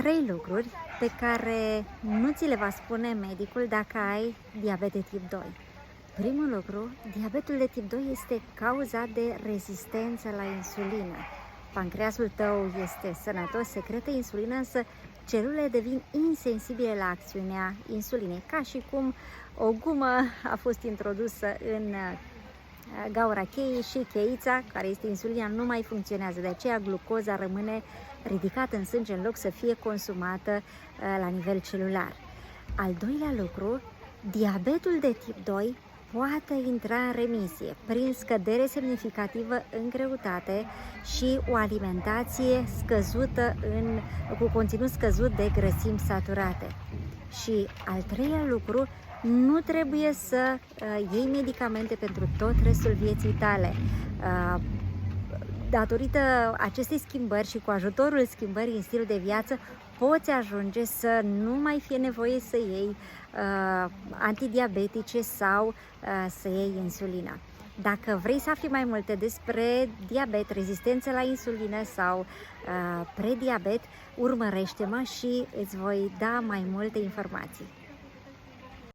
3 lucruri pe care nu ți le va spune medicul dacă ai diabet de tip 2. Primul lucru, diabetul de tip 2 este cauzat de rezistență la insulină. Pancreasul tău este sănătos, secretă insulină, însă celulele devin insensibile la acțiunea insulinei, ca și cum o gumă a fost introdusă în gaura cheii și cheița, care este insulina, nu mai funcționează. De aceea glucoza rămâne ridicată în sânge în loc să fie consumată la nivel celular. Al doilea lucru, diabetul de tip 2 poate intra în remisie prin scădere semnificativă în greutate și o alimentație scăzută cu conținut scăzut de grăsimi saturate. Și al treilea lucru, nu trebuie să iei medicamente pentru tot restul vieții tale. Datorită acestei schimbări și cu ajutorul schimbării în stilul de viață, poți ajunge să nu mai fie nevoie să iei antidiabetice sau să iei insulina. Dacă vrei să afli mai multe despre diabet, rezistență la insulină sau prediabet, urmărește-mă și îți voi da mai multe informații.